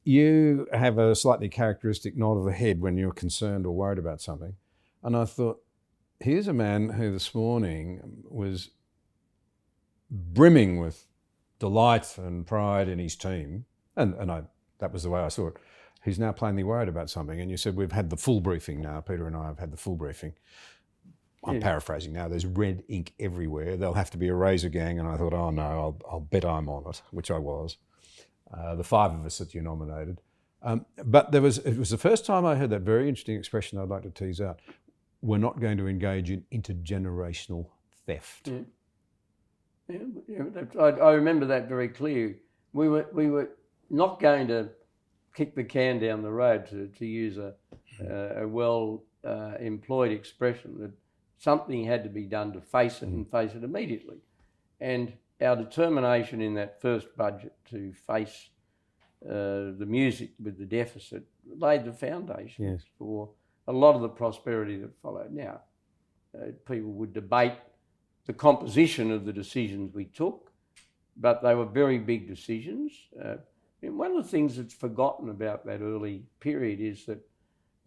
you have a slightly characteristic nod of the head when you're concerned or worried about something. And I thought, here's a man who this morning was brimming with delight and pride in his team. And that was the way I saw it. He's now plainly worried about something. And you said, we've had the full briefing now. Peter and I have had the full briefing. I'm paraphrasing now. There's red ink everywhere. There'll have to be a razor gang. And I thought, oh no, I'll bet I'm on it, which I was. The five of us that you nominated. But it was the first time I heard that very interesting expression I'd like to tease out. We're not going to engage in intergenerational theft. I remember that very clearly. We were not going to kick the can down the road, to use a well employed expression, that something had to be done to face it and face it immediately. And our determination in that first budget to face the music with the deficit laid the foundations for a lot of the prosperity that followed. Now, people would debate the composition of the decisions we took, but they were very big decisions. And one of the things that's forgotten about that early period is that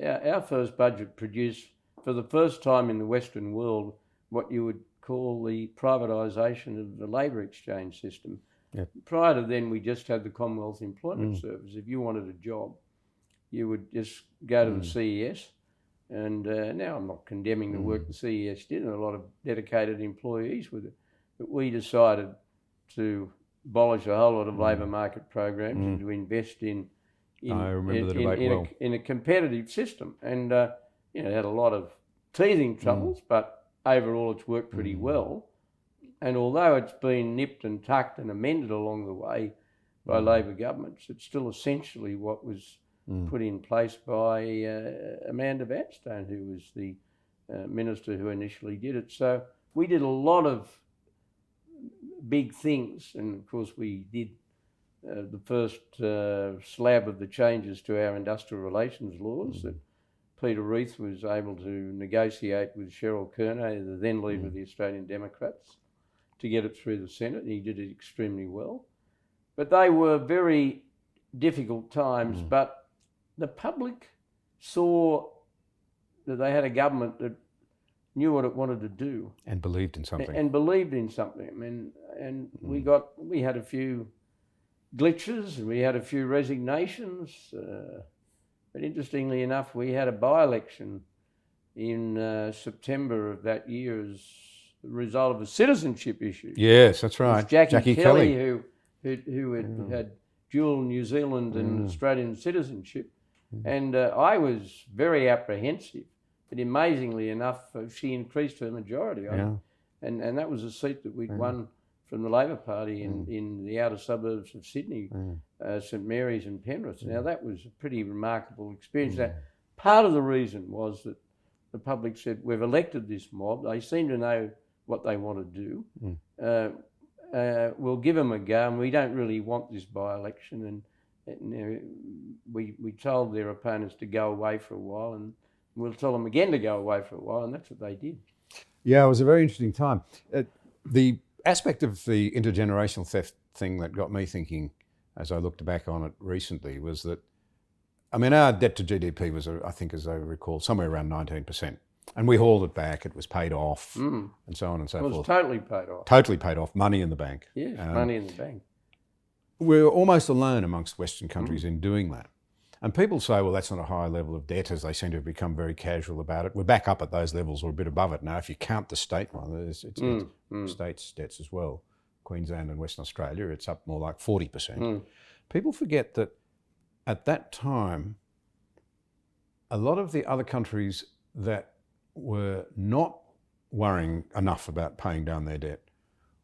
our first budget produced, for the first time in the Western world, what you would call the privatisation of the labour exchange system. Yep. Prior to then, we just had the Commonwealth Employment Service. If you wanted a job, you would just go to the CES. And now I'm not condemning the work the CES did, and a lot of dedicated employees with it. But we decided to abolish a whole lot of labour market programs and to invest in a competitive system. And it had a lot of teething troubles, but overall it's worked pretty well. And although it's been nipped and tucked and amended along the way by Labor governments, it's still essentially what was put in place by Amanda Vanstone, who was the minister who initially did it. So we did a lot of big things, and of course we did the first slab of the changes to our industrial relations laws that Peter Reith was able to negotiate with Cheryl Kernay, the then leader of the Australian Democrats, to get it through the Senate, and he did it extremely well. But they were very difficult times, but the public saw that they had a government that knew what it wanted to do. And believed in something. And we had a few glitches, and we had a few resignations. But interestingly enough, we had a by-election in September of that year as the result of a citizenship issue. Yes, that's right. Jackie Kelly, who had dual New Zealand and Australian citizenship. And I was very apprehensive, but amazingly enough, she increased her majority. And that was a seat that we'd won from the Labor Party in the outer suburbs of Sydney, St Mary's and Penrith. Now, that was a pretty remarkable experience. Now, part of the reason was that the public said, we've elected this mob. They seem to know what they want to do. We'll give them a go, and we don't really want this by-election. And we told their opponents to go away for a while, and we'll tell them again to go away for a while, and that's what they did. Yeah, it was a very interesting time. The aspect of the intergenerational theft thing that got me thinking, as I looked back on it recently, was that, I mean, our debt to GDP was, I think, as I recall, somewhere around 19%. And we hauled it back, it was paid off, and so on and so forth. It was totally paid off. Totally paid off, money in the bank. Yes, money in the bank. We're almost alone amongst Western countries in doing that. And people say, well, that's not a high level of debt, as they seem to have become very casual about it. We're back up at those levels or a bit above it now. If you count the state one, it's states' debts as well. Queensland and Western Australia, it's up more like 40%. People forget that at that time, a lot of the other countries that were not worrying enough about paying down their debt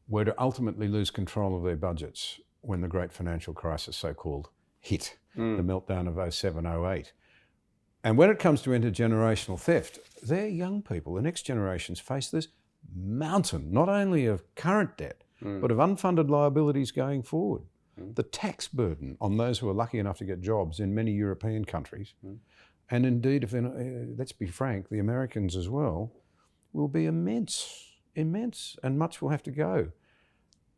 were to ultimately lose control of their budgets when the great financial crisis, so-called, hit, the meltdown of 07, 08. And when it comes to intergenerational theft, their young people, the next generations, face this mountain, not only of current debt, but of unfunded liabilities going forward. The tax burden on those who are lucky enough to get jobs in many European countries, and indeed, if let's be frank, the Americans as well, will be immense, and much will have to go.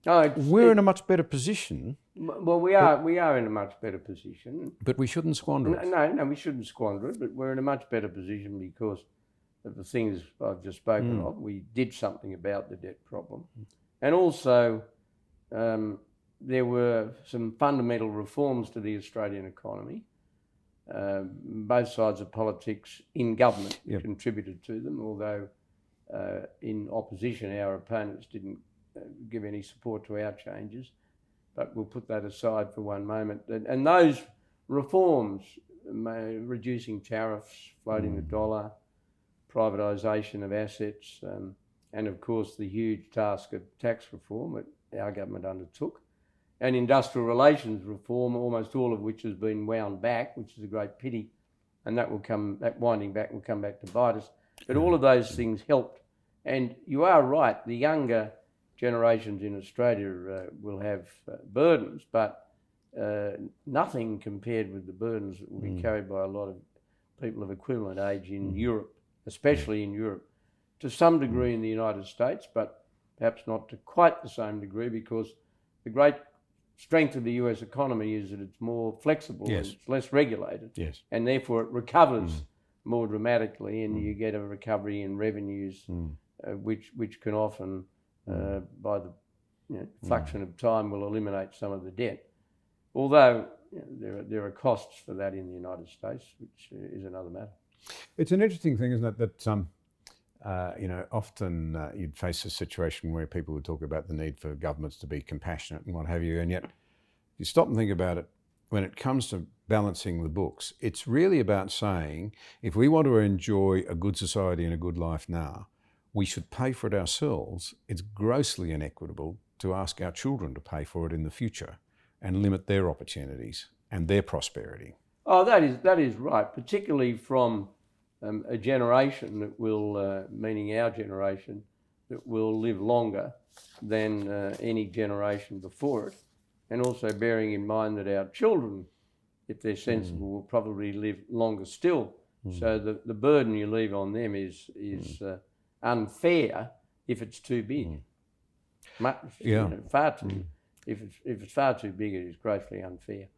we're in a much better position. Well, we are in a much better position. But we shouldn't squander it. No, we shouldn't squander it, but we're in a much better position because of the things I've just spoken of. We did something about the debt problem. And also, there were some fundamental reforms to the Australian economy. Both sides of politics in government contributed to them, although in opposition our opponents didn't give any support to our changes. But we'll put that aside for one moment. And those reforms, reducing tariffs, floating the dollar, privatisation of assets, and of course the huge task of tax reform that our government undertook, and industrial relations reform, almost all of which has been wound back, which is a great pity, and that winding back will come back to bite us. But all of those things helped. And you are right, the younger generations in Australia will have burdens, but nothing compared with the burdens that will be carried by a lot of people of equivalent age in Europe, especially in Europe, to some degree in the United States, but perhaps not to quite the same degree, because the great strength of the US economy is that it's more flexible, and it's less regulated, and therefore it recovers more dramatically, and you get a recovery in revenues, which can often, by the fraction of time, will eliminate some of the debt. Although there are costs for that in the United States, which is another matter. It's an interesting thing, isn't it, that often you'd face a situation where people would talk about the need for governments to be compassionate and what have you, and yet you stop and think about it, when it comes to balancing the books, it's really about saying, if we want to enjoy a good society and a good life now, we should pay for it ourselves. It's grossly inequitable to ask our children to pay for it in the future and limit their opportunities and their prosperity. Oh, that is right, particularly from a generation that will, meaning our generation, that will live longer than any generation before it. And also bearing in mind that our children, if they're sensible, will probably live longer still. So the burden you leave on them is unfair if it's too big. Far too. If it's far too big, it is grossly unfair.